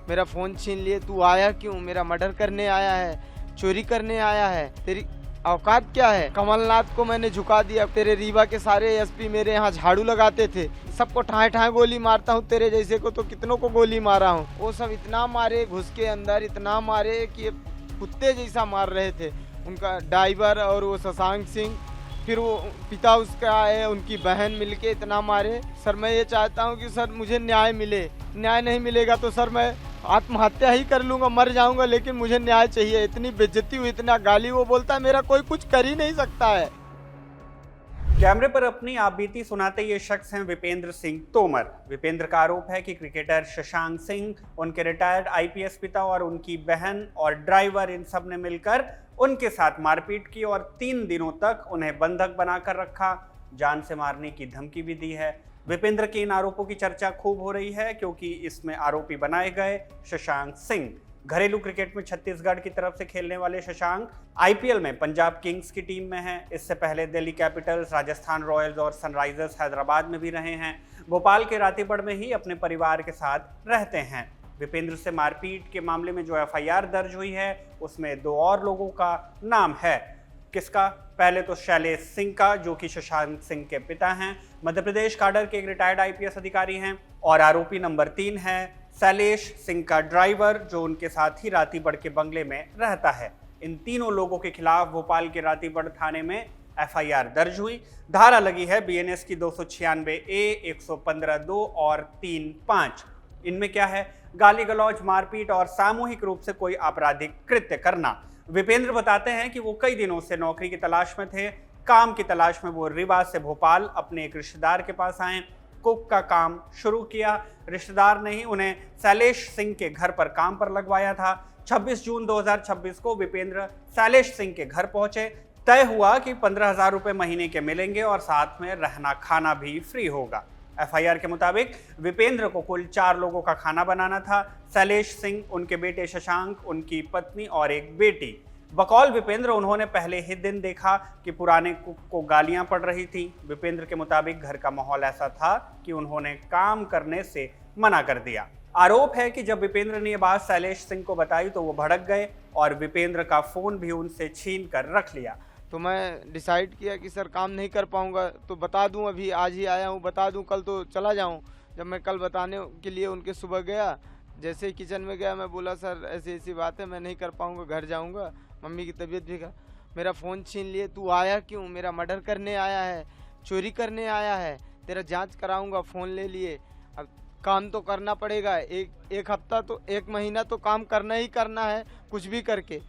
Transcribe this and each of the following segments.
मेरा फ़ोन छीन लिए। तू आया क्यों? मेरा मर्डर करने आया है, चोरी करने आया है? तेरी औकात क्या है? कमलनाथ को मैंने झुका दिया। तेरे रीवा के सारे एसपी मेरे यहाँ झाड़ू लगाते थे, सबको ठाए ठाए गोली मारता हूँ। तेरे जैसे को तो कितनों को गोली मारा हूँ। वो सब इतना मारे घुस के अंदर, इतना मारे कि ये कुत्ते जैसा मार रहे थे। उनका ड्राइवर और वो शशांक सिंह, फिर वो पिता उसका है, उनकी बहन मिलके इतना मारे। सर मैं ये चाहता हूँ कि सर मुझे न्याय मिले। न्याय नहीं मिलेगा तो सर मैं आत्महत्या ही कर लूँगा, मर जाऊँगा, लेकिन मुझे न्याय चाहिए। इतनी बेइज्जती हुई, इतना गाली वो बोलता है, मेरा कोई कुछ कर ही नहीं सकता है। कैमरे पर अपनी आपबीती सुनाते ये शख्स हैं विपेंद्र सिंह तोमर। विपेंद्र का आरोप है कि क्रिकेटर शशांक सिंह, उनके रिटायर्ड आईपीएस पिता और उनकी बहन और ड्राइवर, इन सब ने मिलकर उनके साथ मारपीट की और 3 दिनों तक उन्हें बंधक बनाकर रखा, जान से मारने की धमकी भी दी है। विपेंद्र के इन आरोपों की चर्चा खूब हो रही है क्योंकि इसमें आरोपी बनाए गए शशांक सिंह। घरेलू क्रिकेट में छत्तीसगढ़ की तरफ से खेलने वाले शशांक आईपीएल में पंजाब किंग्स की टीम में हैं। इससे पहले दिल्ली कैपिटल्स, राजस्थान रॉयल्स और सनराइजर्स हैदराबाद में भी रहे हैं। भोपाल के रातीपड़ में ही अपने परिवार के साथ रहते हैं। विपेंद्र से मारपीट के मामले में जो एफआईआर दर्ज हुई है उसमें 2 और लोगों का नाम है। किसका? पहले तो शैलेश सिंह का, जो कि शशांक सिंह के पिता हैं, मध्य प्रदेश काडर के एक रिटायर्ड आईपीएस अधिकारी हैं। और आरोपी नंबर 3 है शैलेश सिंह का ड्राइवर, जो उनके साथ ही रातीपड़ के बंगले में रहता है। इन तीनों लोगों के खिलाफ भोपाल के रातीपड़ थाने में एफआईआर दर्ज हुई। धारा लगी है बीएनएस की 296A, 115(2) और 3(5). इनमें क्या है? गाली गलौज, मारपीट और सामूहिक रूप से कोई आपराधिक कृत्य करना। विपेंद्र बताते हैं कि वो कई दिनों से नौकरी की तलाश में थे। काम की तलाश में वो रीवा से भोपाल अपने एक रिश्तेदार के पास आए, कुक का काम शुरू किया। रिश्तेदार ने ही उन्हें शैलेश सिंह के घर पर काम पर लगवाया था। 26 जून 2026 को विपेंद्र शैलेश सिंह के घर पहुंचे। तय हुआ कि 15,000 रुपए महीने के मिलेंगे और साथ में रहना खाना भी फ्री होगा। एफआईआर के मुताबिक विपेंद्र को कुल 4 लोगों का खाना बनाना था। शैलेश सिंह, उनके बेटे शशांक, उनकी पत्नी और एक बेटी। बकौल विपेंद्र, उन्होंने पहले ही दिन देखा कि पुराने कुक को गालियां पड़ रही थी। विपेंद्र के मुताबिक घर का माहौल ऐसा था कि उन्होंने काम करने से मना कर दिया। आरोप है कि जब विपेंद्र ने यह बात शैलेश सिंह को बताई तो वो भड़क गए और विपेंद्र का फोन भी उनसे छीन कर रख लिया। तो मैं डिसाइड किया कि सर काम नहीं कर पाऊंगा तो बता दूं, अभी आज ही आया हूं, बता दूं, कल तो चला जाऊं। जब मैं कल बताने के लिए उनके सुबह गया, जैसे ही किचन में गया, मैं बोला सर ऐसी ऐसी बात है, मैं नहीं कर पाऊंगा, घर जाऊंगा, मम्मी की तबीयत भी खराब। मेरा फ़ोन छीन लिए। तू आया क्यों? मेरा मर्डर करने आया है, चोरी करने आया है? तेरा जांच कराऊंगा। फ़ोन ले लिए। अब काम तो करना पड़ेगा। एक हफ्ता तो, 1 महीना तो काम करना ही करना है, कुछ भी करके।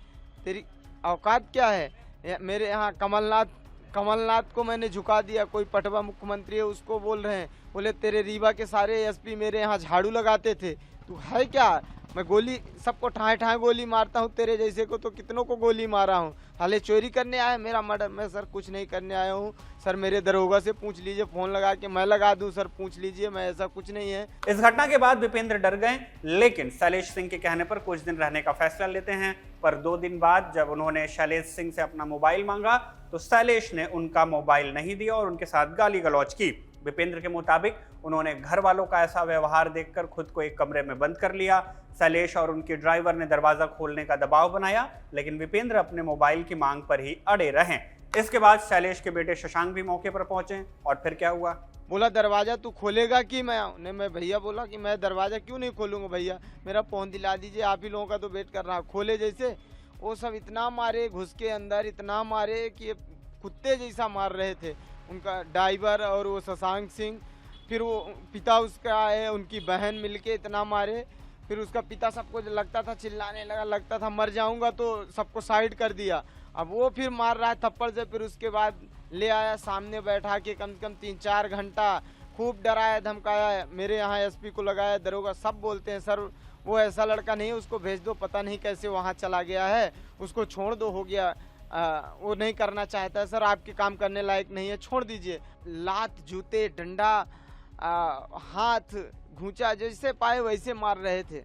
तेरी औकात क्या है? मेरे यहाँ कमलनाथ को मैंने झुका दिया। कोई पटवा मुख्यमंत्री है, उसको बोल रहे हैं, बोले तेरे रीवा के सारे एसपी मेरे यहाँ झाड़ू लगाते थे। तू है क्या? मैं गोली, सबको ठाए ठाए गोली मारता हूँ। तेरे जैसे को तो कितनों को गोली मारा हूँ। हाले चोरी करने आया, मेरा मर्डर। मैं सर कुछ नहीं करने आया हूँ। सर मेरे दरोगा से पूछ लीजिए, फ़ोन लगा के मैं लगा दूँ सर, पूछ लीजिए, मैं ऐसा कुछ नहीं है। इस घटना के बाद विपेंद्र डर गए, लेकिन शैलेश सिंह के कहने पर कुछ दिन रहने का फैसला लेते हैं। पर 2 दिन बाद जब उन्होंने शैलेश सिंह से अपना मोबाइल मांगा तो शैलेश ने उनका मोबाइल नहीं दिया और उनके साथ गाली गलौज की। विपेंद्र के मुताबिक उन्होंने घर वालों का ऐसा व्यवहार देखकर खुद को एक कमरे में बंद कर लिया। शैलेश और उनके ड्राइवर ने दरवाजा खोलने का दबाव बनाया, लेकिन विपेंद्र अपने मोबाइल की मांग पर ही अड़े रहे। इसके बाद शैलेश के बेटे शशांक भी मौके पर पहुंचे और फिर क्या हुआ? बोला दरवाज़ा तू खोलेगा कि मैं आऊँ? नहीं, मैं भैया बोला कि मैं दरवाज़ा क्यों नहीं खोलूँगा भैया, मेरा फ़ोन दिला दीजिए, आप ही लोगों का तो वेट कर रहा। खोले जैसे वो सब इतना मारे घुस के अंदर, इतना मारे कि ये कुत्ते जैसा मार रहे थे। उनका ड्राइवर और वो शशांक सिंह, फिर वो पिता उसका है, उनकी बहन मिलके इतना मारे। फिर उसका पिता सबको लगता था चिल्लाने लगा, लगता था मर जाऊंगा, तो सबको साइड कर दिया। अब वो फिर मार रहा है थप्पड़ से। फिर उसके बाद ले आया सामने बैठा के, कम से कम 3-4 घंटा खूब डराया धमकाया। मेरे यहाँ एसपी को लगाया, दरोगा सब बोलते हैं सर वो ऐसा लड़का नहीं है, उसको भेज दो, पता नहीं कैसे वहाँ चला गया है, उसको छोड़ दो, हो गया, वो नहीं करना चाहता है सर, आपके काम करने लायक नहीं है, छोड़ दीजिए। लात, जूते, डंडा, हाथ, घूंचा, जैसे पाए वैसे मार रहे थे,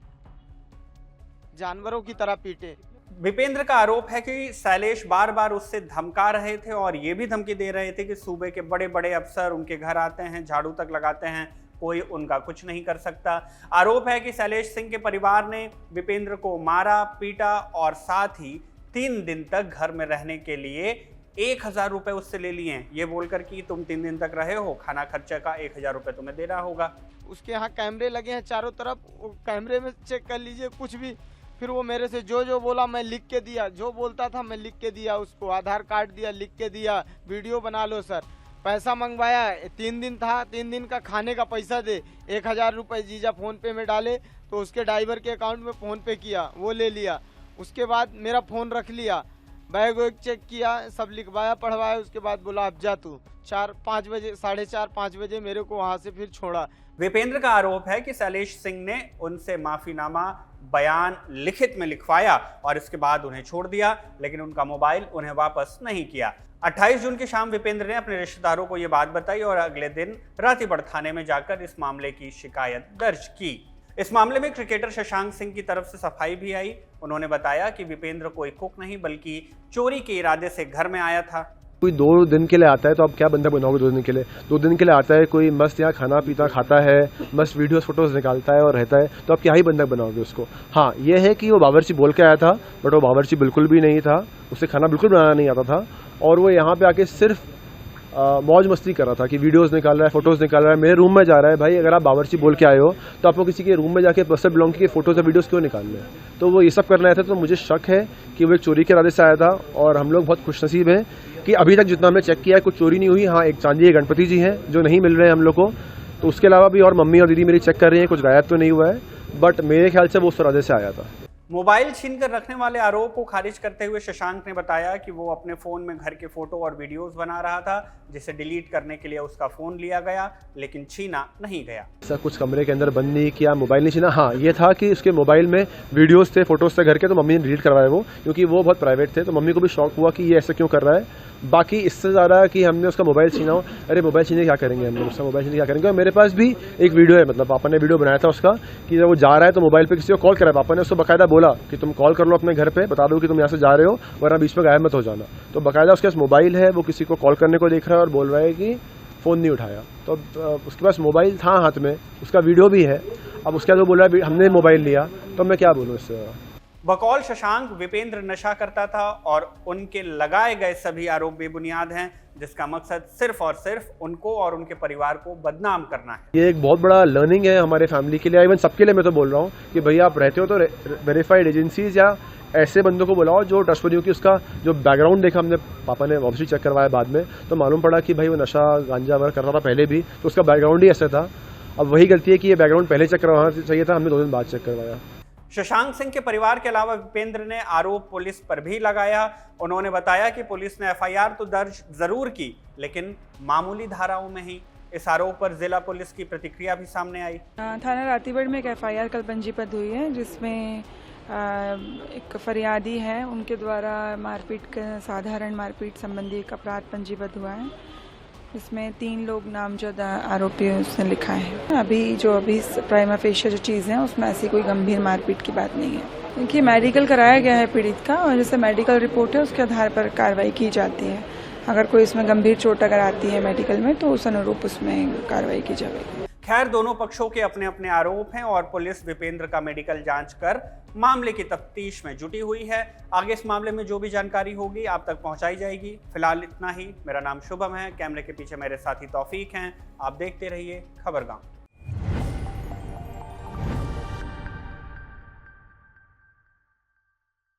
जानवरों की तरह पीटे। विपेंद्र का आरोप है कि शैलेश बार बार उससे धमका रहे थे और ये भी धमकी दे रहे थे कि सूबे के बड़े बड़े अफसर उनके घर आते हैं, झाड़ू तक लगाते हैं, कोई उनका कुछ नहीं कर सकता। आरोप है कि शैलेश सिंह के परिवार ने विपेंद्र को मारा, पीटा और साथ ही 3 दिन तक घर में रहने के लिए 1000 रुपए उससे ले लिए हैं, ये बोलकर कि तुम 3 दिन तक रहे हो, खाना खर्चे का 1000 रुपए तुम्हें देना होगा। उसके यहाँ कैमरे लगे हैं चारों तरफ, वो कैमरे में चेक कर लीजिए कुछ भी। फिर वो मेरे से जो बोला मैं लिख के दिया, जो बोलता था मैं लिख के दिया उसको, आधार कार्ड दिया, लिख के दिया, वीडियो बना लो सर। पैसा मंगवाया, 3 दिन था, 3 दिन का खाने का पैसा दे, 1000 रुपये जीजा फ़ोन पे में डाले तो उसके ड्राइवर के अकाउंट में फ़ोन पे किया, वो ले लिया। उसके बाद मेरा फ़ोन रख लिया, बैग वैग चेक किया, सब लिखवाया पढ़वाया। उसके बाद बोला अब जा तू, 4-5 बजे, 4:30-5 बजे मेरे को वहाँ से फिर छोड़ा। विपेंद्र का आरोप है कि शैलेश सिंह ने उनसे माफीनामा बयान लिखित में लिखवाया और इसके बाद उन्हें छोड़ दिया, लेकिन उनका मोबाइल उन्हें वापस नहीं किया। 28 जून की शाम विपेंद्र ने अपने रिश्तेदारों को यह बात बताई और अगले दिन रातीपड़ थाने में जाकर इस मामले की शिकायत दर्ज की। इस मामले में क्रिकेटर शशांक सिंह की तरफ से सफाई भी आई। उन्होंने बताया कि विपेंद्र कोई कुक नहीं बल्कि चोरी के इरादे से घर में आया था। कोई 2 दिन के लिए आता है तो आप क्या बंदा बनाओगे 2 दिन के लिए? 2 दिन के लिए आता है कोई, मस्त यहाँ खाना पीता खाता है, मस्त वीडियोस फोटोज निकालता है और रहता है, तो आप क्या ही बंदा बनाओगे उसको? हाँ, ये है कि वो बावर्ची बोल के आया था, बट वो बावर्ची बिल्कुल भी नहीं था, उसे खाना बिल्कुल बनाना नहीं आता था और वो यहाँ पे आके सिर्फ मौज मस्ती कर रहा था कि वीडियोस निकाल रहा है, फोटोज निकाल रहा है, मेरे रूम में जा रहा है। भाई अगर आप बावर्ची बोल के आए हो तो आपको किसी के रूम में जाके पर्सनल बिलोंग के फोटोज और वीडियोस क्यों निकालने हैं? तो वो ये सब करना आया था। तो मुझे शक है कि वो एक चोरी के इरादे से आया था और हम लोग बहुत खुशनसीब हैं कि अभी तक जितना हमने चेक किया है कुछ चोरी नहीं हुई। हाँ, एक चांदी के गणपति जी हैं जो नहीं मिल रहे हैं हम लोग को, तो उसके अलावा भी और मम्मी और दीदी मेरी चेक कर रही हैं, कुछ गायब तो नहीं हुआ है, बट मेरे ख्याल से वो उस इरादे से आया था। मोबाइल छीनकर रखने वाले आरोप को खारिज करते हुए शशांक ने बताया कि वो अपने फोन में घर के फोटो और वीडियोस बना रहा था, जिसे डिलीट करने के लिए उसका फोन लिया गया, लेकिन छीना नहीं गया। ऐसा कुछ कमरे के अंदर बंद नहीं किया, मोबाइल नहीं छीना। हाँ, ये था कि उसके मोबाइल में वीडियोस थे, फोटोज थे घर के, तो मम्मी ने डिलीट करवाए वो, क्योंकि वो बहुत प्राइवेट थे। तो मम्मी को भी शौक हुआ कि ये ऐसा क्यों कर रहा है। बाकी इससे ज़्यादा कि हमने उसका मोबाइल छीना हो, अरे मोबाइल छीने क्या करेंगे हम लोग, उसका मोबाइल छीने क्या करेंगे। और मेरे पास भी एक वीडियो है, मतलब पापा ने वीडियो बनाया था उसका कि जब वो जा रहा है तो मोबाइल पे किसी को कॉल करा है। पापा ने उसको बकायदा बोला कि तुम कॉल कर लो अपने घर पे, बता दो कि तुम यहाँ से जा रहे हो वरना बीच में गायब मत हो जाना। तो बकायदा उसके पास मोबाइल है, वो किसी को कॉल करने को देख रहा है और बोल रहा है कि फ़ोन नहीं उठाया। तो उसके पास मोबाइल था हाथ में, उसका वीडियो भी है। अब उसके बाद वो बोल रहा है हमने मोबाइल लिया, तो मैं क्या बोलूँ इससे। बकौल शशांक, विपेंद्र नशा करता था और उनके लगाए गए सभी आरोप बेबुनियाद हैं, जिसका मकसद सिर्फ और सिर्फ उनको और उनके परिवार को बदनाम करना है। ये एक बहुत बड़ा लर्निंग है हमारे फैमिली के लिए, इवन सबके लिए। मैं तो बोल रहा हूँ कि भैया आप रहते हो तो वेरीफाइड एजेंसीज या ऐसे बंदों को बुलाओ जो ट्रस्टवर्दी हो। कि उसका जो बैकग्राउंड देखा हमने, पापा ने ऑब्वियसली चेक करवाया बाद में, तो मालूम पड़ा कि भाई वो नशा गांजा वगैरह कर रहा था पहले भी, तो उसका बैकग्राउंड ही ऐसा था। अब वही गलती है कि ये बैकग्राउंड पहले चेक करवाना चाहिए था, हमने 2 दिन बाद चेक करवाया। शशांक सिंह के परिवार के अलावा विपेंद्र ने आरोप पुलिस पर भी लगाया। उन्होंने बताया कि पुलिस ने एफआईआर तो दर्ज जरूर की, लेकिन मामूली धाराओं में ही। इस आरोप पर जिला पुलिस की प्रतिक्रिया भी सामने आई। थाना रातीगढ़ में एक एफआईआर कल पंजीबद्ध हुई है, जिसमें एक फरियादी है, उनके द्वारा मारपीट, साधारण मारपीट संबंधी एक अपराध पंजीबद्ध हुआ है। इसमें 3 लोग नामजद आरोपी उसने लिखा है। अभी प्राइमा फेशियल जो चीज़ है उसमें ऐसी कोई गंभीर मारपीट की बात नहीं है। देखिए, मेडिकल कराया गया है पीड़ित का, और जैसे मेडिकल रिपोर्ट है उसके आधार पर कार्रवाई की जाती है। अगर कोई इसमें गंभीर चोट अगर आती है मेडिकल में तो उस अनुरूप उसमें कार्रवाई की जाएगी। खैर, दोनों पक्षों के अपने अपने आरोप हैं और पुलिस विपेंद्र का मेडिकल जांच कर मामले की तफ्तीश में जुटी हुई है। आगे इस मामले में जो भी जानकारी होगी आप तक पहुंचाई जाएगी। फिलहाल इतना ही। मेरा नाम शुभम है, कैमरे के पीछे मेरे साथी तौफीक हैं। आप देखते रहिए खबरगाम।